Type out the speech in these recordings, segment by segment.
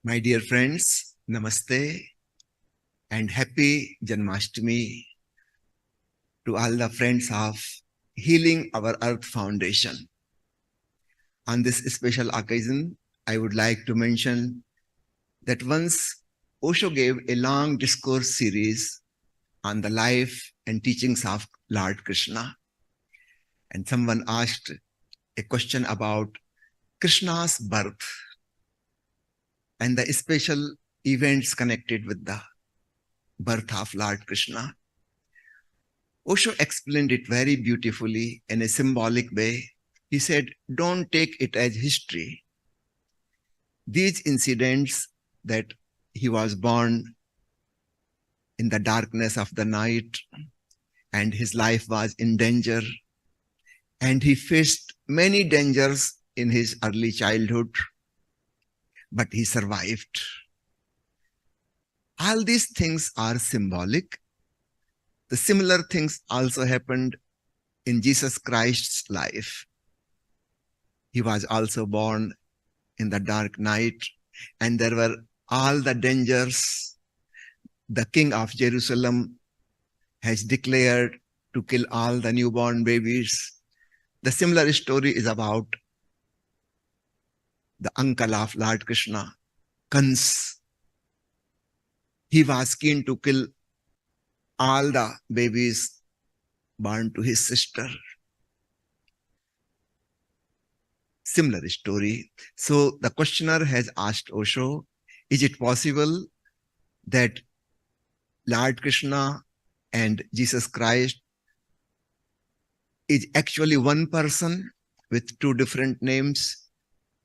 My dear friends, Namaste and happy Janmashtami to all the friends of Healing Our Earth Foundation. On this special occasion, I would like to mention that once Osho gave a long discourse series on the life and teachings of Lord Krishna. And someone asked a question about Krishna's birth and the special events connected with the birth of Lord Krishna. Osho explained it very beautifully in a symbolic way. He said, don't take it as history. These incidents that he was born in the darkness of the night and his life was in danger and he faced many dangers in his early childhood, but he survived. All these things are symbolic. The similar things also happened in Jesus Christ's life. He was also born in the dark night, and there were all the dangers. The king of Jerusalem has declared to kill all the newborn babies. The similar story is about the uncle of Lord Krishna, Kans. He was keen to kill all the babies born to his sister. Similar story. So the questioner has asked Osho, is it possible that Lord Krishna and Jesus Christ is actually one person with two different names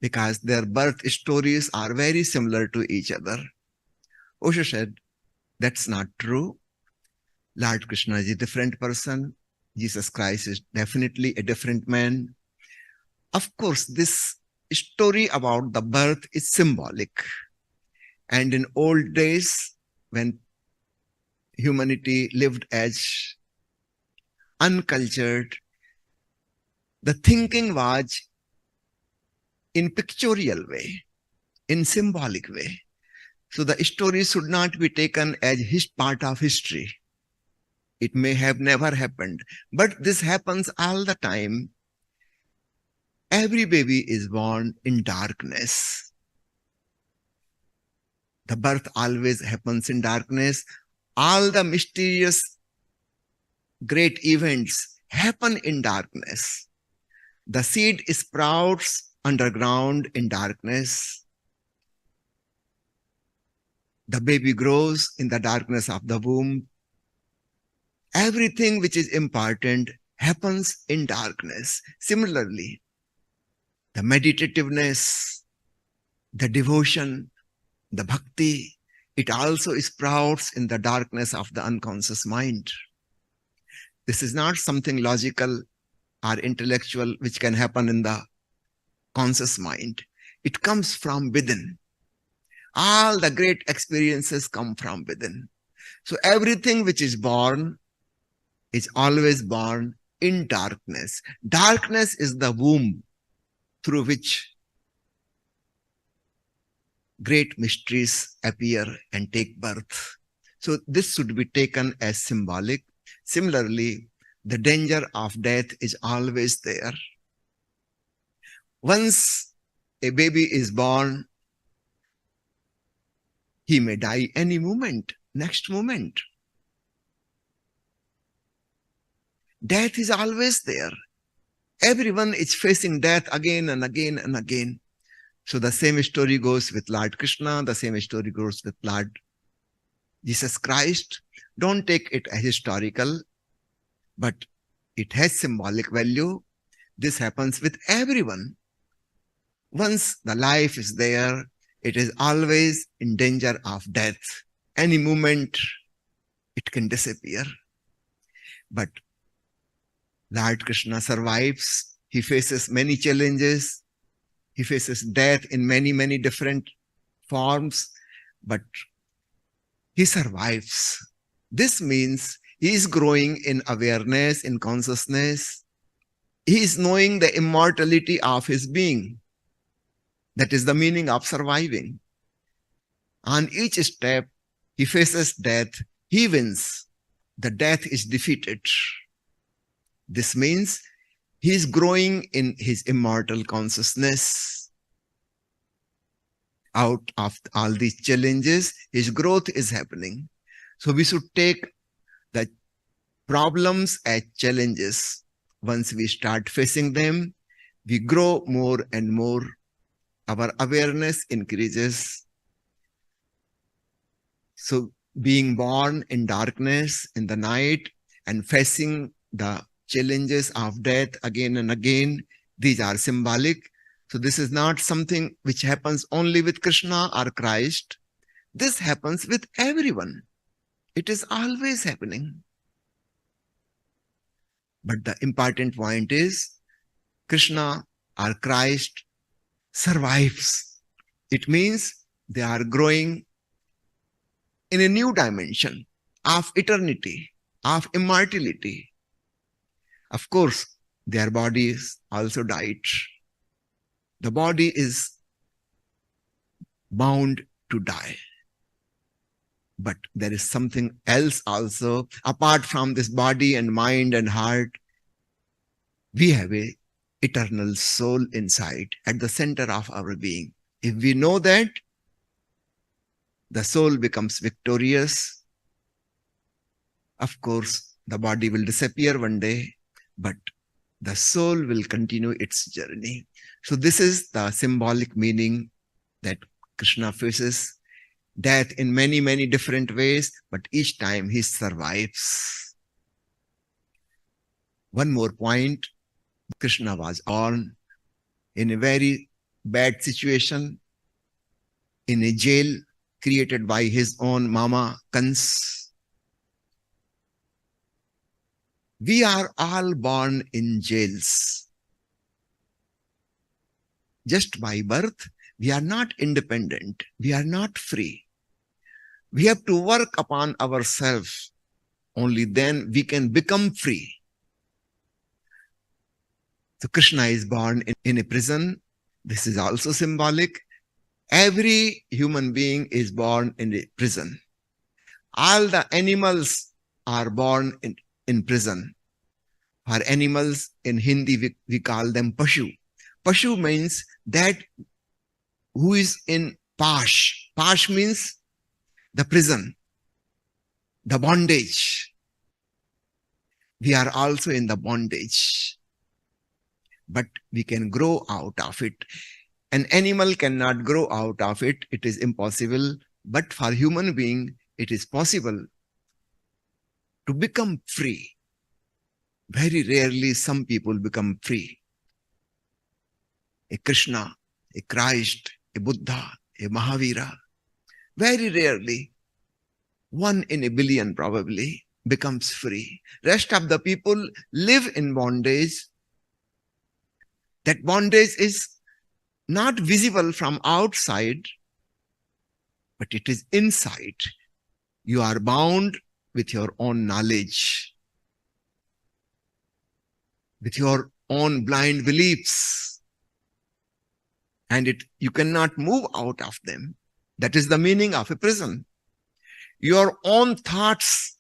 because their birth stories are very similar to each other? Osho said, that's not true. Lord Krishna is a different person. Jesus Christ is definitely a different man. Of course, this story about the birth is symbolic. And in old days, when humanity lived as uncultured, the thinking was in pictorial way, in symbolic way. So the story should not be taken as part of history. It may have never happened, but this happens all the time. Every baby is born in darkness. The birth always happens in darkness. All the mysterious great events happen in darkness. The seed sprouts underground in darkness. The baby grows in the darkness of the womb. Everything which is important happens in darkness. Similarly, the meditativeness, the devotion, the bhakti, it also sprouts in the darkness of the unconscious mind. This is not something logical or intellectual which can happen in the conscious mind. It comes from within. All the great experiences come from within. So everything which is born is always born in darkness. Darkness is the womb through which great mysteries appear and take birth. So this should be taken as symbolic. Similarly, the danger of death is always there. Once a baby is born, he may die any moment, next moment. Death is always there. Everyone is facing death again and again and again. So the same story goes with Lord Krishna, the same story goes with Lord Jesus Christ. Don't take it as historical, but it has symbolic value. This happens with everyone. Once the life is there, it is always in danger of death. Any moment, it can disappear. But Lord Krishna survives. He faces many challenges. He faces death in many, many different forms, but he survives. This means he is growing in awareness, in consciousness. He is knowing the immortality of his being. That is the meaning of surviving. On each step, he faces death. He wins. The death is defeated. This means he is growing in his immortal consciousness. Out of all these challenges, his growth is happening. So we should take the problems as challenges. Once we start facing them, we grow more and more. Our awareness increases. So being born in darkness in the night and facing the challenges of death again and again, these are symbolic. So this is not something which happens only with Krishna or Christ. This happens with everyone. It is always happening. But the important point is Krishna or Christ survives. It means they are growing in a new dimension of eternity, of immortality. Of course, their bodies also died. The body is bound to die. But there is something else also. Apart from this body and mind and heart, we have an eternal soul inside, at the center of our being. If we know that, the soul becomes victorious. Of course, the body will disappear one day, but the soul will continue its journey. So this is the symbolic meaning that Krishna faces death in many, many different ways, but each time he survives. One more point, Krishna was born in a very bad situation, in a jail created by his own mama, Kans. We are all born in jails. Just by birth, we are not independent. We are not free. We have to work upon ourselves. Only then we can become free. So Krishna is born in a prison. This is also symbolic. Every human being is born in a prison. All the animals are born in prison. For animals, in Hindi, we call them Pashu. Pashu means that who is in Pash. Pash means the prison, the bondage. We are also in the bondage. But we can grow out of it. An animal cannot grow out of it. It is impossible. But for human being, it is possible to become free. Very rarely some people become free. A Krishna, a Christ, a Buddha, a Mahavira. Very rarely, 1 in a billion probably, becomes free. Rest of the people live in bondage. That bondage is not visible from outside, but it is inside. You are bound with your own knowledge, with your own blind beliefs, and you cannot move out of them. That is the meaning of a prison. Your own thoughts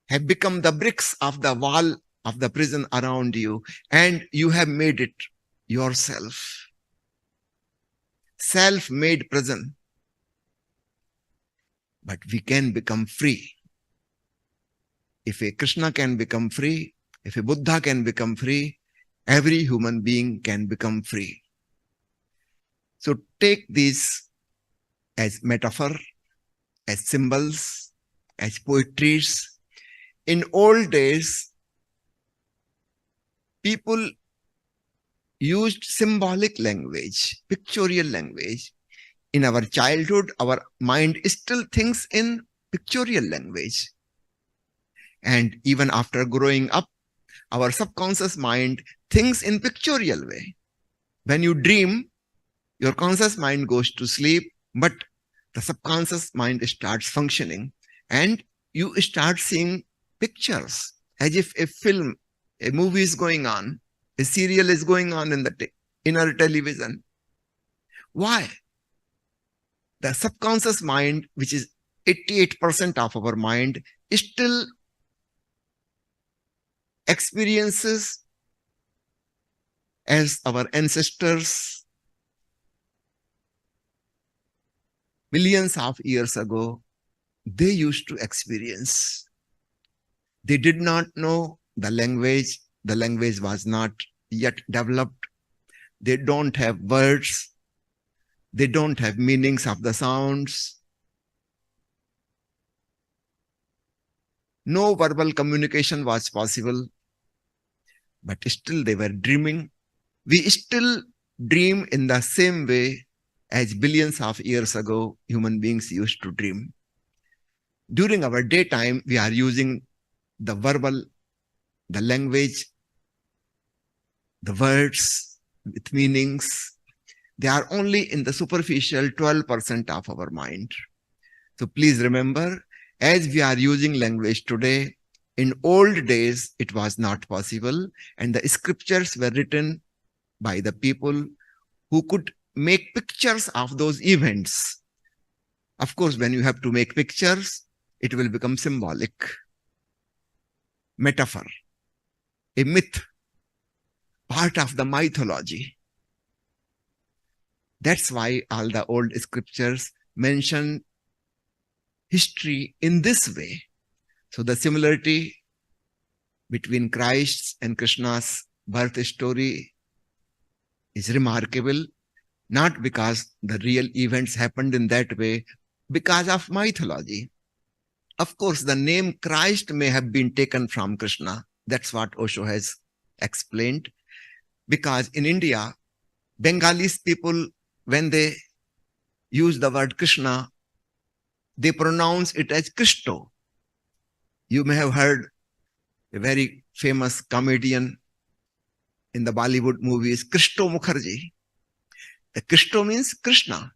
have become the bricks of the wall of the prison around you, and you have made it yourself. Self-made prison. But we can become free. If a Krishna can become free, if a Buddha can become free, every human being can become free. So take these as metaphor, as symbols, as poetries. In old days, people used symbolic language, pictorial language. In our childhood, our mind still thinks in pictorial language. And even after growing up, our subconscious mind thinks in pictorial way. When you dream, your conscious mind goes to sleep, but the subconscious mind starts functioning and you start seeing pictures as if a film, a movie is going on, a serial is going on in the inner television. Why? The subconscious mind, which is 88% of our mind, still experiences as our ancestors millions of years ago, they used to experience. They did not know the language. The language was not yet developed. They don't have words. They don't have meanings of the sounds. No verbal communication was possible, but still they were dreaming. We still dream in the same way as billions of years ago human beings used to dream. During our daytime, we are using the verbal, the language, the words with meanings. They are only in the superficial 12% of our mind. So please remember, as we are using language today, in old days, it was not possible. And the scriptures were written by the people who could make pictures of those events. Of course, when you have to make pictures, it will become symbolic, metaphor, a myth, part of the mythology. That's why all the old scriptures mention history in this way. So the similarity between Christ's and Krishna's birth story is remarkable, not because the real events happened in that way, because of mythology. Of course, the name Christ may have been taken from Krishna. That's what Osho has explained. Because in India, Bengalis people, when they use the word Krishna, they pronounce it as Christo. You may have heard a very famous comedian in the Bollywood movies, Christo Mukherjee. The Christo means Krishna.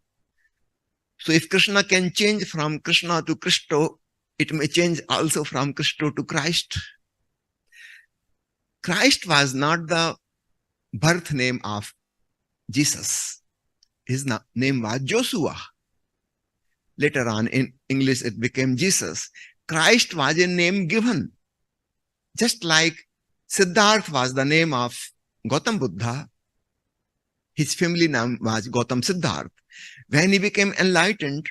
So if Krishna can change from Krishna to Christo, it may change also from Christo to Christ. Christ was not the birth name of Jesus. His name was Joshua. Later on in English, it became Jesus. Christ was a name given. Just like Siddhartha was the name of Gautam Buddha, his family name was Gautam Siddhartha. When he became enlightened,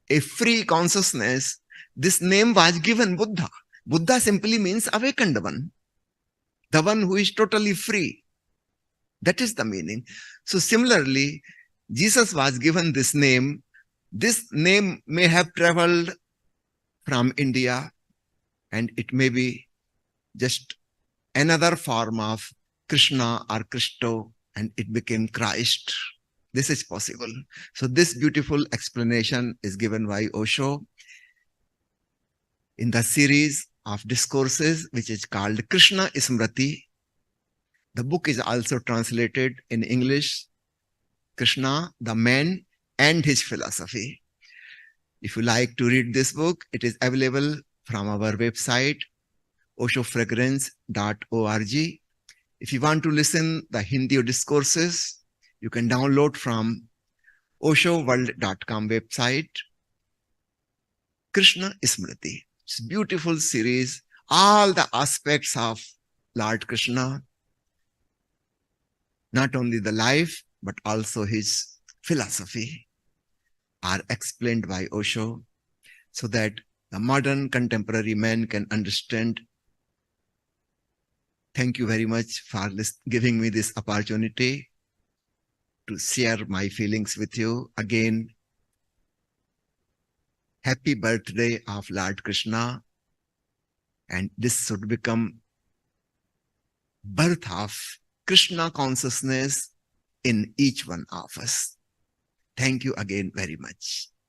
a free consciousness, this name was given Buddha. Buddha simply means awakened one, the one who is totally free. That is the meaning. So similarly, Jesus was given this name. This name may have traveled from India, and it may be just another form of Krishna or Christo, and it became Christ. This is possible. So this beautiful explanation is given by Osho in the series of discourses, which is called Krishna Smriti. The book is also translated in English, Krishna, the Man and His Philosophy. If you like to read this book, it is available from our website, oshofragrance.org. If you want to listen the Hindi discourses, you can download from oshoworld.com website, Krishna Smriti. It's a beautiful series. All the aspects of Lord Krishna, not only the life, but also his philosophy, are explained by Osho so that the modern contemporary man can understand. Thank you very much for giving me this opportunity to share my feelings with you. Again, happy birthday of Lord Krishna. And this should become birth of Krishna consciousness in each one of us. Thank you again very much.